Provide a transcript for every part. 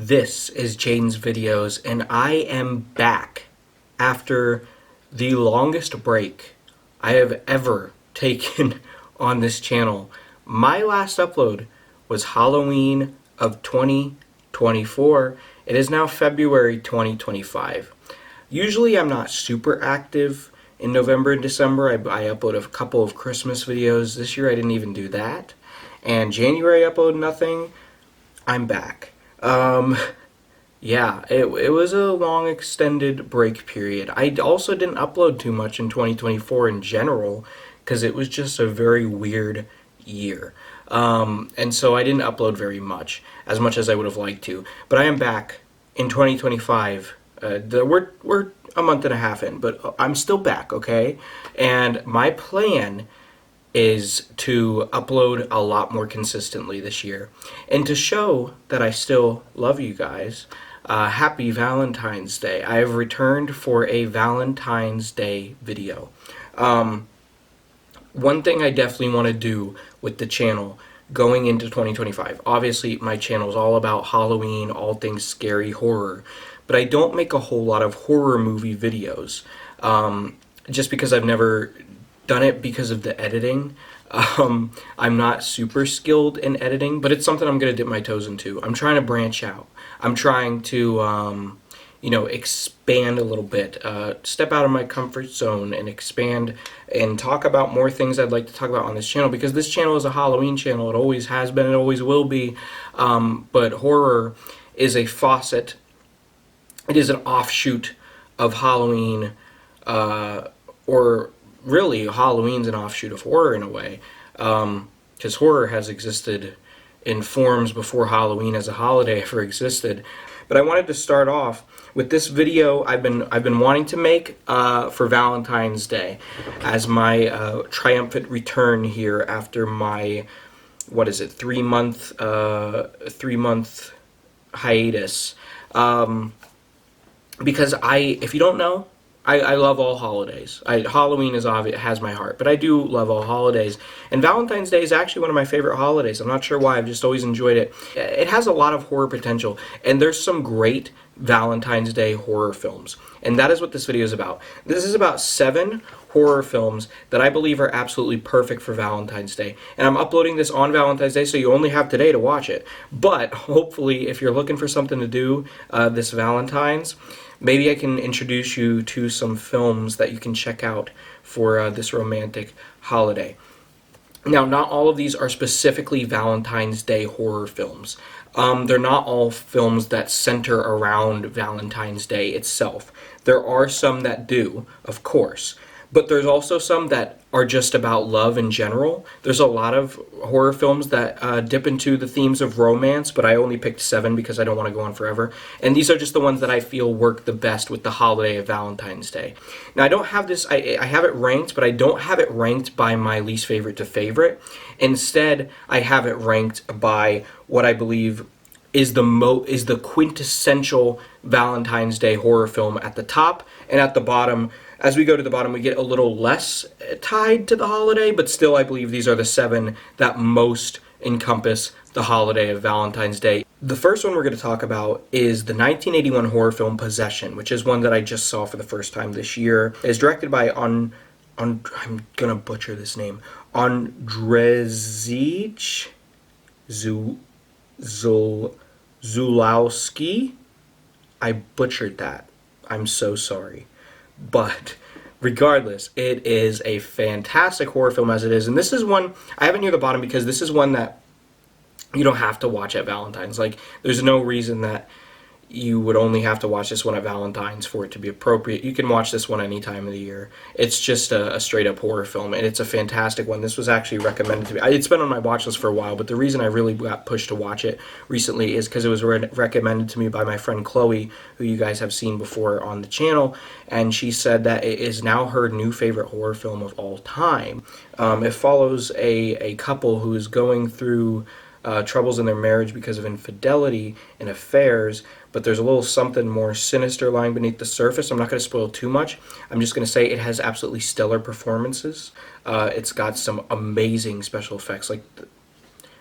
This is Jaden's Videos, and I am back after the longest break I have ever taken on this channel. My last upload was Halloween of 2024. It is now February 2025. Usually I'm not super active in November and December. I upload a couple of Christmas videos. This year I didn't even do that. And January I upload nothing. I'm back. Yeah, it was a long extended break period. I also didn't upload too much in 2024 in general because it was just a very weird year. And so I didn't upload very much as I would have liked to. But I am back in 2025. We're a month and a half in, but I'm still back, okay? And my plan is to upload a lot more consistently this year. And to show that I still love you guys, happy Valentine's Day. I have returned for a Valentine's Day video. One thing I definitely want to do with the channel going into 2025, obviously my channel is all about Halloween, all things scary, horror, but I don't make a whole lot of horror movie videos, just because I've never done it because of the editing. I'm not super skilled in editing, but it's something I'm going to dip my toes into. I'm trying to branch out. I'm trying to, expand a little bit, step out of my comfort zone and expand and talk about more things I'd like to talk about on this channel, because this channel is a Halloween channel. It always has been, it always will be, but horror is a faucet. It is an offshoot of Halloween, or really, Halloween's an offshoot of horror in a way, because horror has existed in forms before Halloween as a holiday ever existed. But I wanted to start off with this video I've been wanting to make for Valentine's Day as my triumphant return here after my 3-month hiatus. Because if you don't know, I love all holidays. Halloween has my heart, but I do love all holidays. And Valentine's Day is actually one of my favorite holidays. I'm not sure why, I've just always enjoyed it. It has a lot of horror potential, and there's some great Valentine's Day horror films. And that is what this video is about. This is about 7 horror films that I believe are absolutely perfect for Valentine's Day. And I'm uploading this on Valentine's Day, so you only have today to watch it. But hopefully, if you're looking for something to do this Valentine's, maybe I can introduce you to some films that you can check out for this romantic holiday. Now, not all of these are specifically Valentine's Day horror films. They're not all films that center around Valentine's Day itself. There are some that do, of course, but there's also some that are just about love in general. There's a lot of horror films that dip into the themes of romance, but I only picked 7 because I don't want to go on forever. And these are just the ones that I feel work the best with the holiday of Valentine's Day. Now, I don't have this, I have it ranked, but I don't have it ranked by my least favorite to favorite. Instead, I have it ranked by what I believe is the quintessential Valentine's Day horror film at the top, and at the bottom, as we go to the bottom, we get a little less tied to the holiday, but still I believe these are the 7 that most encompass the holiday of Valentine's Day. The first one we're going to talk about is the 1981 horror film Possession, which is one that I just saw for the first time this year. It is directed by I'm going to butcher this name, Andrzej Zulawski. I butchered that. I'm so sorry. But regardless, it is a fantastic horror film as it is. And this is one, I have it near the bottom because this is one that you don't have to watch at Valentine's. Like, there's no reason that you would only have to watch this one at Valentine's for it to be appropriate. You can watch this one any time of the year. It's just a straight up horror film, and it's a fantastic one. This was actually recommended to me. It's been on my watch list for a while, but the reason I really got pushed to watch it recently is because it was recommended to me by my friend Chloe, who you guys have seen before on the channel, and she said that it is now her new favorite horror film of all time. It follows a couple who is going through troubles in their marriage because of infidelity and affairs, but there's a little something more sinister lying beneath the surface. I'm not going to spoil too much. I'm just going to say it has absolutely stellar performances. It's got some amazing special effects. Like,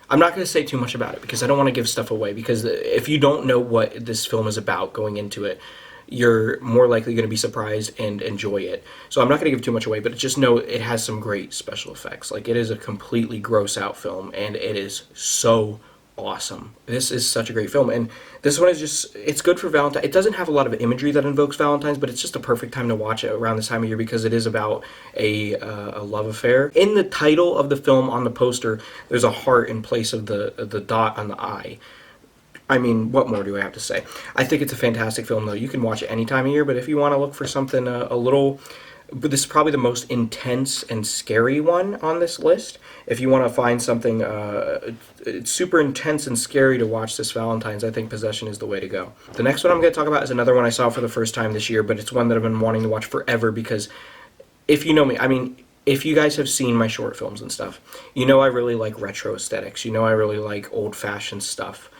I'm not going to say too much about it because I don't want to give stuff away, because if you don't know what this film is about going into it, you're more likely going to be surprised and enjoy it. So I'm not going to give too much away, but just know it has some great special effects. Like, it is a completely gross out film, and it is so awesome. This is such a great film, and this one is just, it's good for Valentine. It doesn't have a lot of imagery that invokes Valentine's, but it's just a perfect time to watch it around this time of year because it is about a love affair. In the title of the film on the poster, there's a heart in place of the dot on the eye. I mean, what more do I have to say? I think it's a fantastic film, though. You can watch it any time of year, but if you want to look for something a little... But this is probably the most intense and scary one on this list. If you want to find something super intense and scary to watch this Valentine's, I think Possession is the way to go. The next one I'm going to talk about is another one I saw for the first time this year, but it's one that I've been wanting to watch forever because if you know me, I mean, if you guys have seen my short films and stuff, you know I really like retro aesthetics. You know I really like old-fashioned stuff.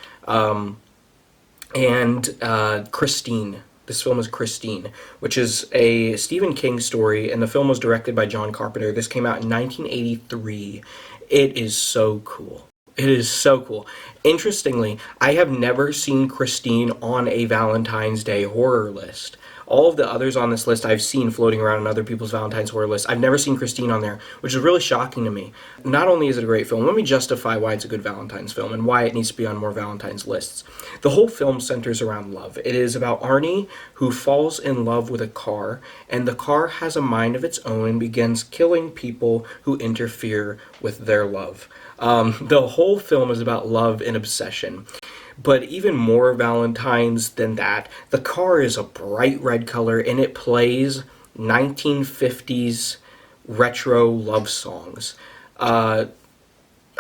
Christine. This film is Christine, which is a Stephen King story, and the film was directed by John Carpenter. This came out in 1983. It is so cool. It is so cool. Interestingly, I have never seen Christine on a Valentine's Day horror list. All of the others on this list I've seen floating around on other people's Valentine's horror lists. I've never seen Christine on there, which is really shocking to me. Not only is it a great film, let me justify why it's a good Valentine's film and why it needs to be on more Valentine's lists. The whole film centers around love. It is about Arnie, who falls in love with a car, and the car has a mind of its own and begins killing people who interfere with their love. The whole film is about love and obsession. But even more Valentine's than that, the car is a bright red color and it plays 1950s retro love songs. I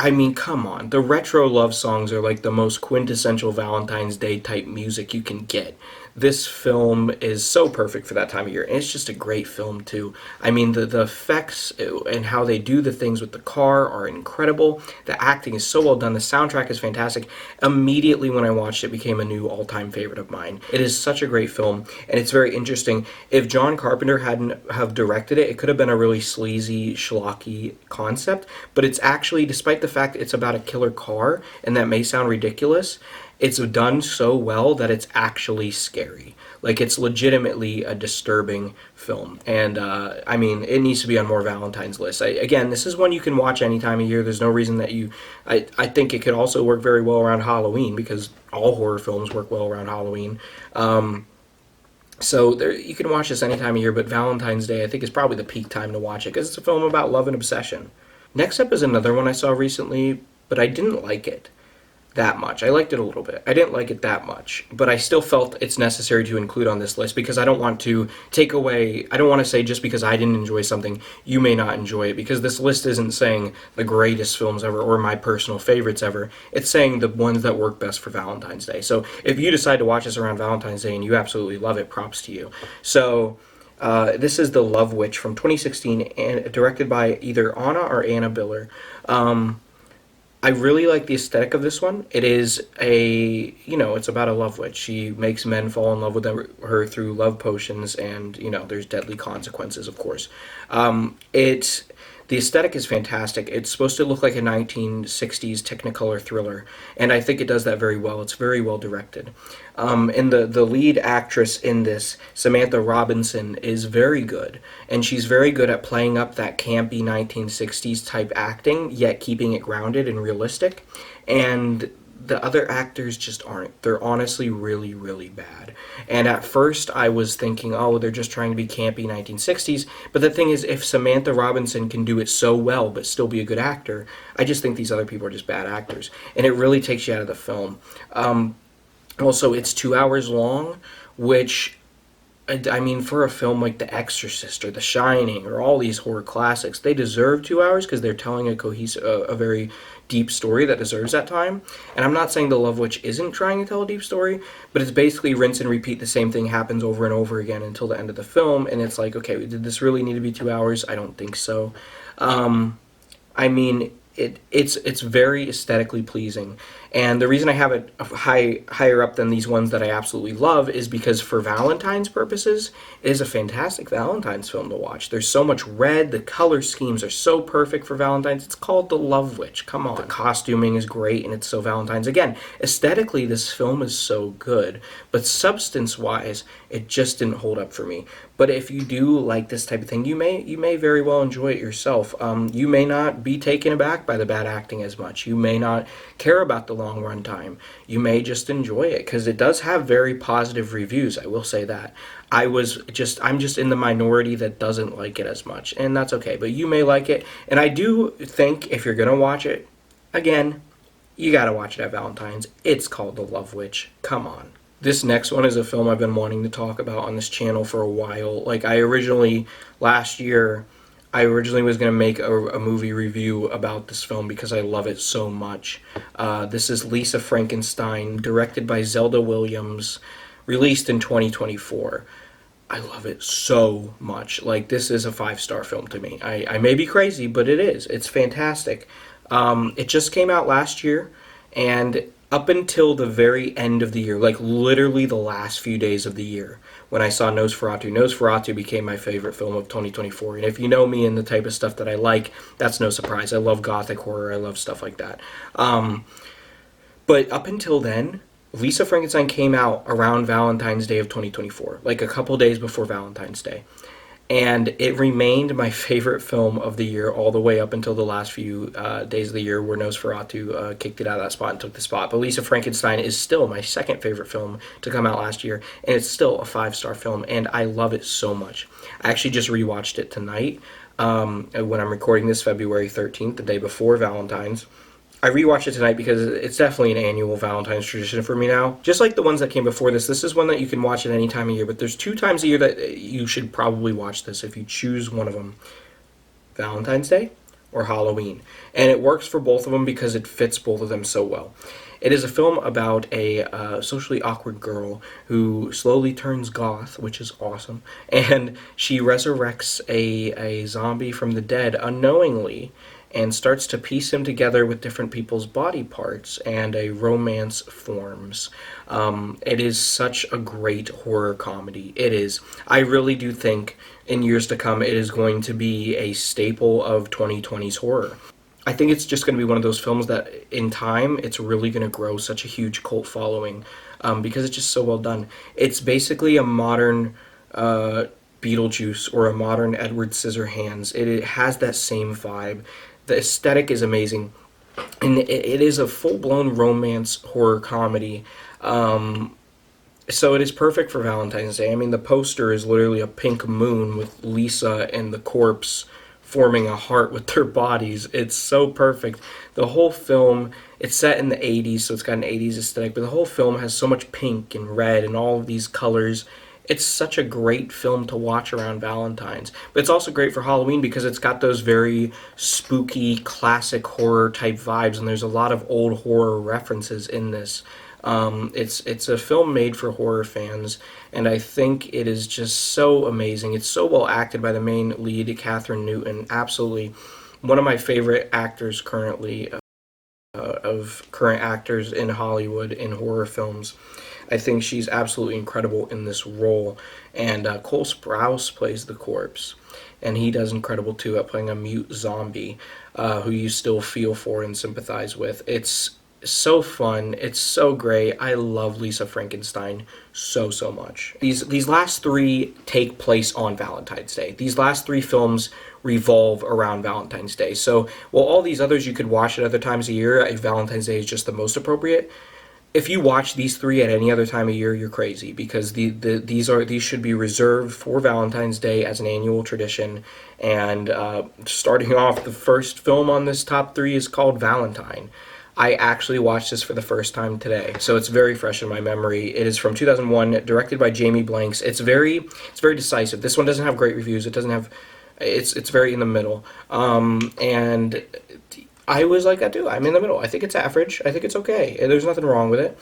mean, come on. The retro love songs are like the most quintessential Valentine's Day type music you can get. This film is so perfect for that time of year, and it's just a great film too. I mean, the effects and how they do the things with the car are incredible. The acting is so well done. The soundtrack is fantastic. Immediately when I watched it, became a new all-time favorite of mine. It is such a great film, and it's very interesting. If John Carpenter hadn't have directed it, it could have been a really sleazy, schlocky concept, but it's actually, despite the fact it's about a killer car, and that may sound ridiculous, it's done so well that it's actually scary. Like, it's legitimately a disturbing film. And, I mean, it needs to be on more Valentine's lists. Again, this is one you can watch any time of year. There's no reason that you... I think it could also work very well around Halloween, because all horror films work well around Halloween. So there, you can watch this any time of year, but Valentine's Day, I think, is probably the peak time to watch it, because it's a film about love and obsession. Next up is another one I saw recently, but I didn't like it that much. I liked it a little bit. I didn't like it that much, but I still felt it's necessary to include on this list because I don't want to take away, I don't want to say just because I didn't enjoy something, you may not enjoy it, because this list isn't saying the greatest films ever or my personal favorites ever. It's saying the ones that work best for Valentine's Day. So if you decide to watch this around Valentine's Day and you absolutely love it, props to you. So this is The Love Witch from 2016, and directed by either Anna or Anna Biller. I really like the aesthetic of this one. It is it's about a love witch. She makes men fall in love with her through love potions, and, there's deadly consequences, of course. The aesthetic is fantastic. It's supposed to look like a 1960s Technicolor thriller, and I think it does that very well. It's very well directed. And the lead actress in this, Samantha Robinson, is very good, and she's very good at playing up that campy 1960s type acting, yet keeping it grounded and realistic. And the other actors just aren't. They're honestly really, really bad. And at first I was thinking, oh, they're just trying to be campy 1960s. But the thing is, if Samantha Robinson can do it so well but still be a good actor, I just think these other people are just bad actors. And it really takes you out of the film. Also, it's 2 hours long, which... I mean, for a film like The Exorcist or The Shining or all these horror classics, they deserve 2 hours because they're telling a very deep story that deserves that time. And I'm not saying The Love Witch isn't trying to tell a deep story, but it's basically rinse and repeat. The same thing happens over and over again until the end of the film, and it's like, okay, did this really need to be 2 hours? I don't think so. I mean, it's very aesthetically pleasing. And the reason I have it higher up than these ones that I absolutely love is because for Valentine's purposes, it is a fantastic Valentine's film to watch. There's so much red, the color schemes are so perfect for Valentine's. It's called The Love Witch. Come on. The costuming is great and it's so Valentine's. Again, aesthetically this film is so good, but substance-wise, it just didn't hold up for me. But if you do like this type of thing, you may very well enjoy it yourself. You may not be taken aback by the bad acting as much. You may not care about the long run time. You may just enjoy it because it does have very positive reviews. I will say that. I'm just in the minority that doesn't like it as much, and that's okay. But you may like it, and I do think if you're gonna watch it, again, you gotta watch it at Valentine's. It's called The Love Witch. Come on. This next one is a film I've been wanting to talk about on this channel for a while. Like last year, I originally was going to make a movie review about this film because I love it so much. This is Lisa Frankenstein, directed by Zelda Williams, released in 2024. I love it so much. Like, this is a 5-star film to me. I may be crazy, but it is. It's fantastic. It just came out last year, and up until the very end of the year, like literally the last few days of the year, when I saw Nosferatu became my favorite film of 2024. And if you know me and the type of stuff that I like, that's no surprise. I love gothic horror. I love stuff like that. But up until then, Lisa Frankenstein came out around Valentine's Day of 2024, like a couple days before Valentine's Day. And it remained my favorite film of the year all the way up until the last few days of the year where Nosferatu kicked it out of that spot and took the spot. But Lisa Frankenstein is still my second favorite film to come out last year, and it's still a 5-star film, and I love it so much. I actually just rewatched it tonight when I'm recording this February 13th, the day before Valentine's. I rewatched it tonight because it's definitely an annual Valentine's tradition for me now. Just like the ones that came before this, this is one that you can watch at any time of year, but there's 2 times a year that you should probably watch this if you choose one of them. Valentine's Day or Halloween. And it works for both of them because it fits both of them so well. It is a film about a socially awkward girl who slowly turns goth, which is awesome, and she resurrects a zombie from the dead unknowingly, and starts to piece him together with different people's body parts, and a romance forms. It is such a great horror comedy. It is. I really do think in years to come it is going to be a staple of 2020's horror. I think it's just going to be one of those films that in time it's really going to grow such a huge cult following because it's just so well done. It's basically a modern Beetlejuice or a modern Edward Scissorhands. It has that same vibe. The aesthetic is amazing, and it is a full-blown romance horror comedy. So it is perfect for Valentine's Day. I mean, the poster is literally a pink moon with Lisa and the corpse forming a heart with their bodies. It's so perfect. The whole film, it's set in the 80s, so it's got an 80s aesthetic, but the whole film has so much pink and red and all of these colors. It's such a great film to watch around Valentine's. But it's also great for Halloween because it's got those very spooky, classic horror type vibes, and there's a lot of old horror references in this. It's a film made for horror fans, and I think it is just so amazing. It's so well acted by the main lead, Catherine Newton. Absolutely one of my favorite actors currently, of current actors in Hollywood in horror films. I think she's absolutely incredible in this role. And Cole Sprouse plays the corpse, and he does incredible too at playing a mute zombie who you still feel for and sympathize with. It's so fun. It's so great. I love Lisa Frankenstein so much. These last 3 take place on Valentine's Day. These last 3 films revolve around Valentine's Day. So while all these others you could watch at other times of year, Valentine's Day is just the most appropriate. If you watch these 3 at any other time of year, you're crazy, because these should be reserved for Valentine's Day as an annual tradition. And starting off, the first film on this top 3 is called Valentine. I actually watched this for the first time today, so it's very fresh in my memory. It is from 2001, directed by Jamie Blanks. It's very decisive. This one doesn't have great reviews. It doesn't have. It's very in the middle. And I was like, I'm in the middle. I think it's average. I think it's okay. There's nothing wrong with it.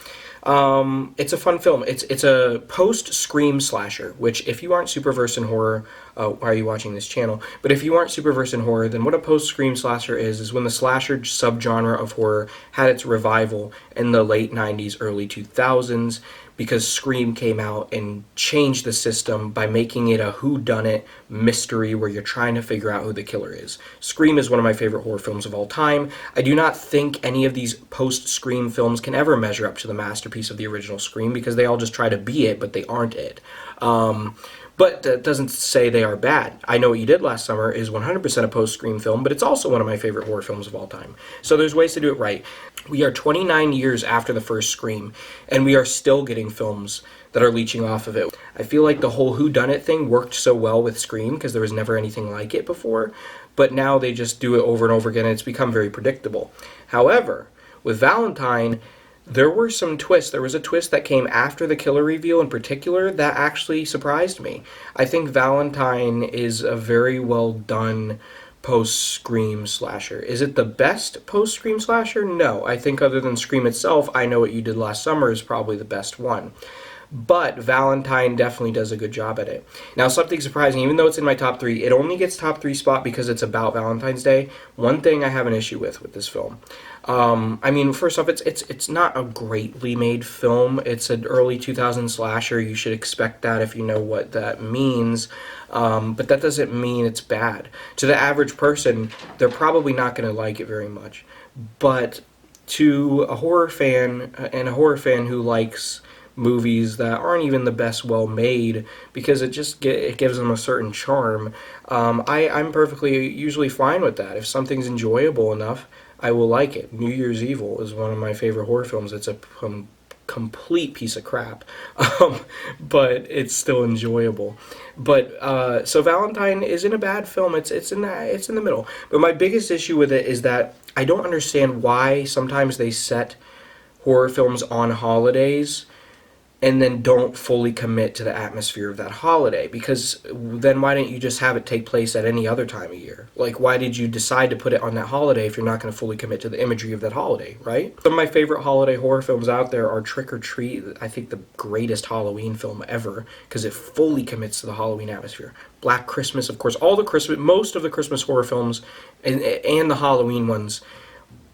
It's a fun film. It's a post-Scream slasher, which if you aren't super versed in horror, why are you watching this channel? But if you aren't super versed in horror, then what a post-Scream slasher is when the slasher subgenre of horror had its revival in the late 90s, early 2000s, because Scream came out and changed the system by making it a whodunit mystery where you're trying to figure out who the killer is. Scream is one of my favorite horror films of all time. I do not think any of these post-Scream films can ever measure up to the masterpiece of the original Scream because they all just try to be it, but they aren't it. But that doesn't say they are bad. I Know What You Did Last Summer is 100% a post-Scream film, but it's also one of my favorite horror films of all time. So there's ways to do it right. We are 29 years after the first Scream, and we are still getting films that are leeching off of it. I feel like the whole whodunit thing worked so well with Scream because there was never anything like it before, but now they just do it over and over again, and it's become very predictable. However, with Valentine, there were some twists. There was a twist that came after the killer reveal in particular that actually surprised me. I think Valentine is a very well done post-Scream slasher. Is it the best post-Scream slasher? No. I think other than Scream itself, I Know What You Did Last Summer is probably the best one. But Valentine definitely does a good job at it. Now, something surprising, even though it's in my top 3, it only gets top 3 spot because it's about Valentine's Day. One thing I have an issue with this film. I mean, first off, it's not a greatly made film. It's an early 2000s slasher. You should expect that if you know what that means. But that doesn't mean it's bad. To the average person, they're probably not going to like it very much. But to a horror fan, and a horror fan who likes movies that aren't even the best well made because it gives them a certain charm, I'm perfectly usually fine with that. If something's enjoyable enough, I will like it. New Year's Evil is one of my favorite horror films. It's a complete piece of crap, but it's still enjoyable. But so Valentine isn't a bad film. It's in the middle. But my biggest issue with it is that I don't understand why sometimes they set horror films on holidays and then don't fully commit to the atmosphere of that holiday, because then why didn't you just have it take place at any other time of year? Like, why did you decide to put it on that holiday if you're not going to fully commit to the imagery of that holiday, right? Some of my favorite holiday horror films out there are Trick or Treat, I think the greatest Halloween film ever, because it fully commits to the Halloween atmosphere. Black Christmas, of course, most of the Christmas horror films and the Halloween ones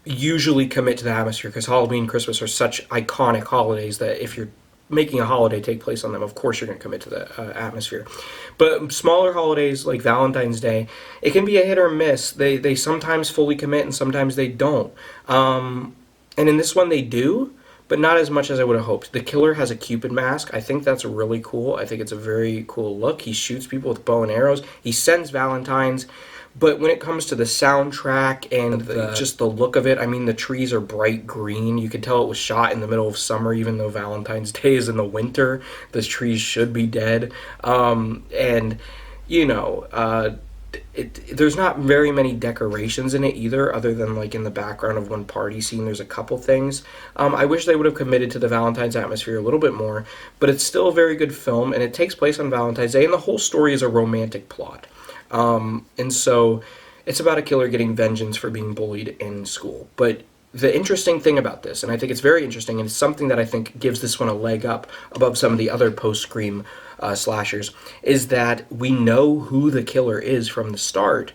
usually commit to the atmosphere, because Halloween and Christmas are such iconic holidays that if you're making a holiday take place on them, of course you're going to commit to the atmosphere. But smaller holidays like Valentine's Day, it can be a hit or miss. They sometimes fully commit and sometimes they don't. And in this one they do, but not as much as I would have hoped. The killer has a Cupid mask. I think that's really cool. I think it's a very cool look. He shoots people with bow and arrows. He sends Valentines. But when it comes to the soundtrack and just the look of it, I mean, the trees are bright green. You can tell it was shot in the middle of summer, even though Valentine's Day is in the winter. Those trees should be dead. And, you know, there's not very many decorations in it either, other than like in the background of one party scene. There's a couple things. I wish they would have committed to the Valentine's atmosphere a little bit more, but it's still a very good film, and it takes place on Valentine's Day, and the whole story is a romantic plot. And so it's about a killer getting vengeance for being bullied in school. But the interesting thing about this, and I think it's very interesting, and it's something that I think gives this one a leg up above some of the other post-Scream slashers, is that we know who the killer is from the start,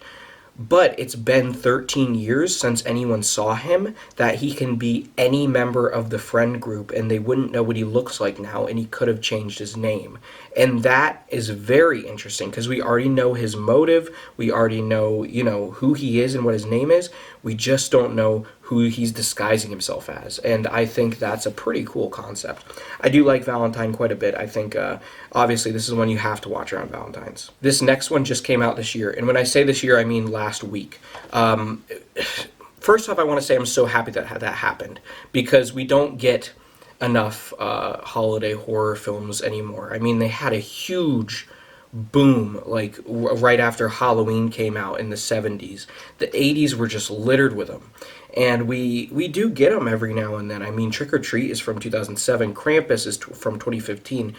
but it's been 13 years since anyone saw him, that he can be any member of the friend group and they wouldn't know what he looks like now, and he could have changed his name. And that is very interesting because we already know his motive, we already know, you know, who he is and what his name is. We just don't know who he's disguising himself as, and I think that's a pretty cool concept. I do like Valentine quite a bit. I think obviously this is one you have to watch around Valentine's. This next one just came out this year, and when I say this year, I mean last week. First off, I want to say I'm so happy that that happened, because we don't get enough holiday horror films anymore. I mean, they had a huge boom like right after Halloween came out in the 70s. The 80s were just littered with them, and we do get them every now and then. I mean, Trick or Treat is from 2007, Krampus is from 2015.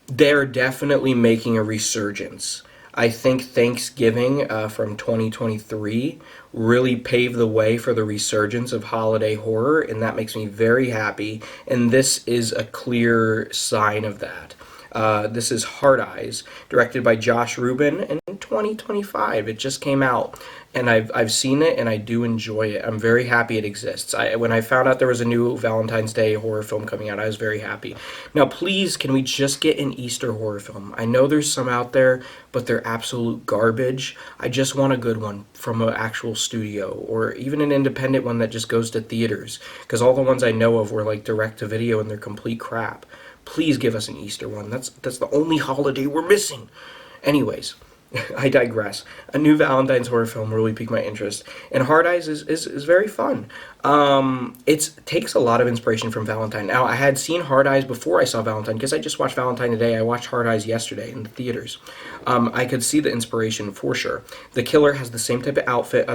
They're definitely making a resurgence. I think Thanksgiving from 2023 really paved the way for the resurgence of holiday horror, and that makes me very happy, and this is a clear sign of that. This is Hard Eyes, directed by Josh Rubin in 2025. It just came out, and I've seen it, and I do enjoy it. I'm very happy it exists. When I found out there was a new Valentine's Day horror film coming out, I was very happy. Now, please, can we just get an Easter horror film? I know there's some out there, but they're absolute garbage. I just want a good one from an actual studio, or even an independent one that just goes to theaters, because all the ones I know of were like direct to video and they're complete crap. Please give us an Easter one. That's the only holiday we're missing. Anyways, I digress. A new Valentine's horror film really piqued my interest, and Hard Eyes is very fun. It takes a lot of inspiration from Valentine. Now, I had seen Hard Eyes before I saw Valentine, because I just watched Valentine today. I watched Hard Eyes yesterday in the theaters. I could see the inspiration for sure. The killer has the same type of outfit,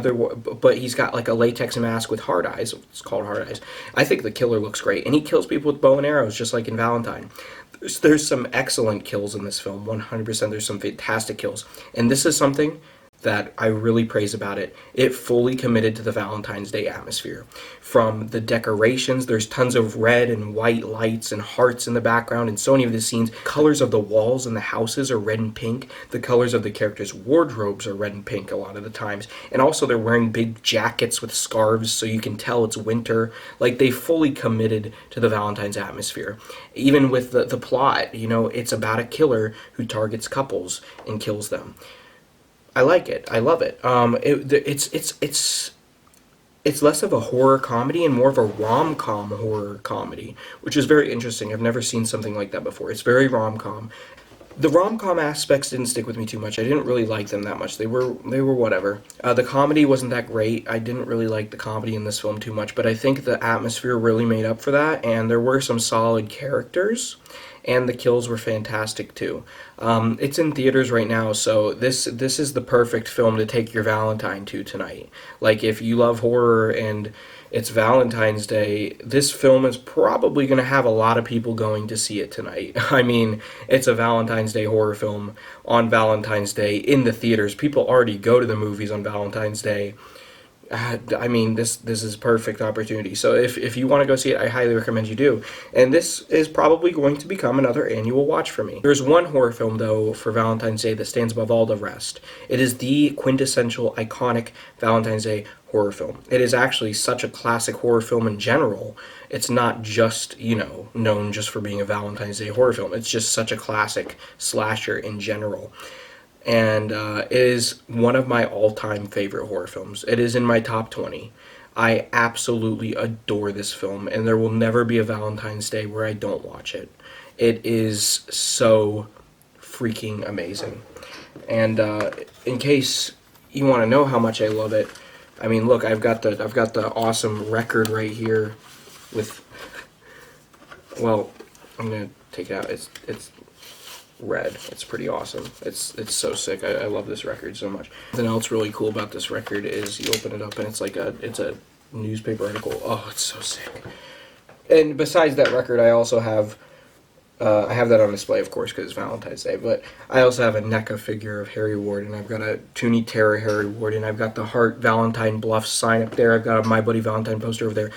but he's got like a latex mask with hard eyes. It's called Hard Eyes. I think the killer looks great, and he kills people with bow and arrows, just like in Valentine. There's some excellent kills in this film, 100%. There's some fantastic kills. And this is something that I really praise about it. It fully committed to the Valentine's Day atmosphere. From the decorations, there's tons of red and white lights and hearts in the background in so many of the scenes. Colors of the walls and the houses are red and pink. The colors of the characters' wardrobes are red and pink a lot of the times. And also they're wearing big jackets with scarves so you can tell it's winter. Like, they fully committed to the Valentine's atmosphere. Even with the plot, it's about a killer who targets couples and kills them. I like it. I love it. It's less of a horror comedy and more of a rom-com horror comedy, which is very interesting. I've never seen something like that before. It's very rom-com. The rom-com aspects didn't stick with me too much. I didn't really like them that much. They were whatever. The comedy wasn't that great. I didn't really like the comedy in this film too much, but I think the atmosphere really made up for that, and there were some solid characters, and the kills were fantastic too. It's in theaters right now, so this is the perfect film to take your Valentine to tonight. Like, if you love horror and it's Valentine's Day, this film is probably going to have a lot of people going to see it tonight. I mean, it's a Valentine's Day horror film on Valentine's Day in the theaters. People already go to the movies on Valentine's Day. I mean, this is a perfect opportunity. So if you want to go see it, I highly recommend you do. And this is probably going to become another annual watch for me. There's one horror film, though, for Valentine's Day that stands above all the rest. It is the quintessential, iconic Valentine's Day horror film. It is actually such a classic horror film in general. It's not just, known just for being a Valentine's Day horror film. It's just such a classic slasher in general. And it is one of my all-time favorite horror films. It is in my top 20. I absolutely adore this film, and there will never be a Valentine's Day where I don't watch it. It is so freaking amazing. And in case you want to know how much I love it, I mean, look, I've got the awesome record right here with, well, I'm gonna take it out. It's red. It's pretty awesome. It's so sick. I love this record so much. Something else really cool about this record is you open it up and it's a newspaper article. Oh, it's so sick. And besides that record, I also have I have that on display, of course, because it's Valentine's Day, but I also have a NECA figure of Harry Ward, and I've got a Toonie Terror Harry Ward, and I've got the Heart Valentine Bluff sign up there. I've got a My Bloody Valentine poster over there.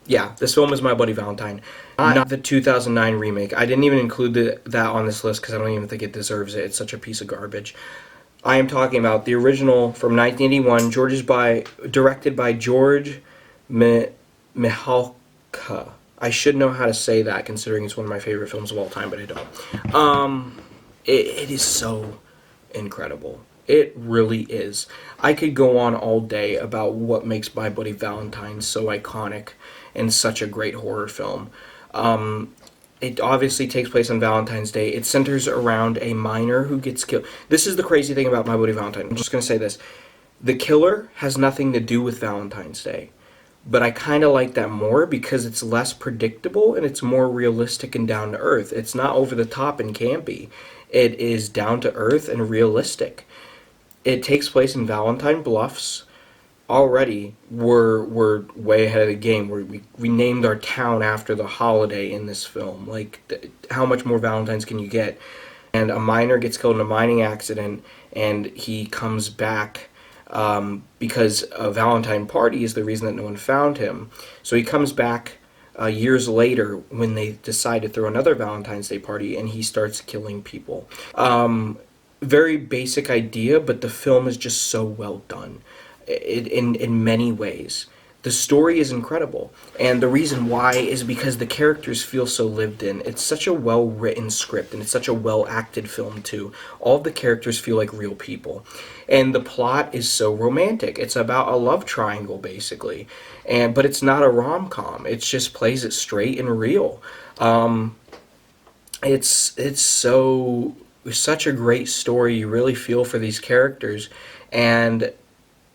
Yeah, this film is My Bloody Valentine. Not the 2009 remake. I didn't even include that on this list because I don't even think it deserves it. It's such a piece of garbage. I am talking about the original from 1981, directed by George Mihalka. I should know how to say that considering it's one of my favorite films of all time, but I don't. It is so incredible. It really is. I could go on all day about what makes My Bloody Valentine so iconic and such a great horror film. It obviously takes place on Valentine's Day. It centers around a minor who gets killed. This is the crazy thing about My Bloody Valentine. I'm just going to say this. The killer has nothing to do with Valentine's Day. But I kind of like that more because it's less predictable and it's more realistic and down to earth. It's not over the top and campy. It is down to earth and realistic. It takes place in Valentine Bluffs. Already, we're way ahead of the game. We named our town after the holiday in this film. Like, how much more Valentines can you get? And a miner gets killed in a mining accident, and he comes back because a Valentine party is the reason that no one found him. So he comes back years later when they decide to throw another Valentine's Day party and he starts killing people. Very basic idea, but the film is just so well done in many ways. The story is incredible, and the reason why is because the characters feel so lived in. It's such a well written script, and it's such a well acted film too. All of the characters feel like real people, and the plot is so romantic. It's about a love triangle basically, but it's not a rom com. It just plays it straight and real. It's such a great story. You really feel for these characters, and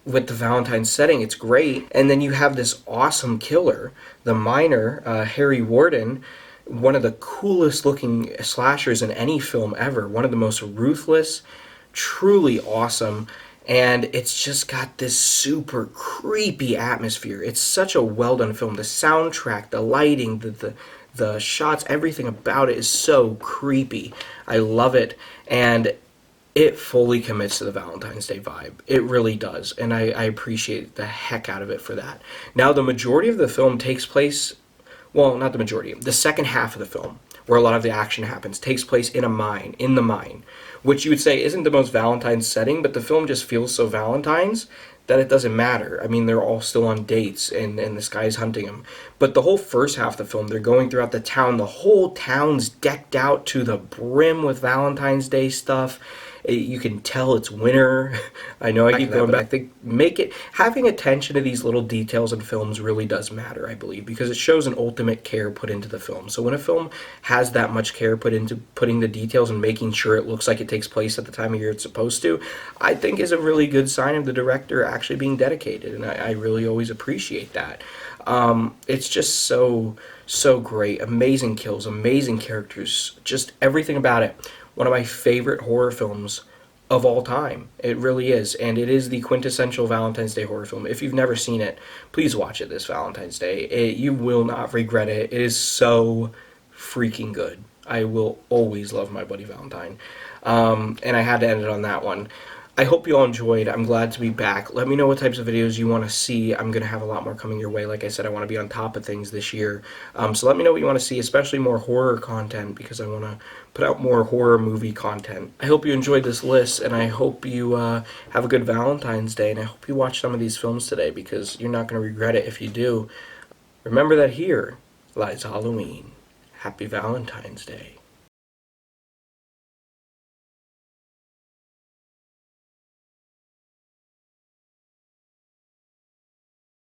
with the Valentine setting, it's great. And then you have this awesome killer, the miner, Harry Warden, one of the coolest looking slashers in any film ever, one of the most ruthless, truly awesome. And it's just got this super creepy atmosphere. It's such a well done film. The soundtrack, the lighting, the shots, everything about it is so creepy. I love it. And it fully commits to the Valentine's Day vibe. It really does, and I appreciate the heck out of it for that. Now, the majority of the film takes place, well, not the majority, the second half of the film, where a lot of the action happens, takes place in the mine, which you would say isn't the most Valentine's setting, but the film just feels so Valentine's that it doesn't matter. I mean, they're all still on dates, and this guy's hunting them. But the whole first half of the film, they're going throughout the town. The whole town's decked out to the brim with Valentine's Day stuff. You can tell it's winter. I know I keep going back. I think having attention to these little details in films really does matter, I believe, because it shows an ultimate care put into the film. So when a film has that much care put into putting the details and making sure it looks like it takes place at the time of year it's supposed to, I think is a really good sign of the director actually being dedicated, and I really always appreciate that. It's just so great. Amazing kills, amazing characters, just everything about it. One of my favorite horror films of all time. It really is. And it is the quintessential Valentine's Day horror film. If you've never seen it, please watch it this Valentine's Day. You will not regret it. It is so freaking good. I will always love my Bloody Valentine. And I had to end it on that one. I hope you all enjoyed. I'm glad to be back. Let me know what types of videos you want to see. I'm going to have a lot more coming your way. Like I said, I want to be on top of things this year. So let me know what you want to see, especially more horror content, because I want to put out more horror movie content. I hope you enjoyed this list, and I hope you have a good Valentine's Day, and I hope you watch some of these films today, because you're not going to regret it if you do. Remember that here lies Halloween. Happy Valentine's Day.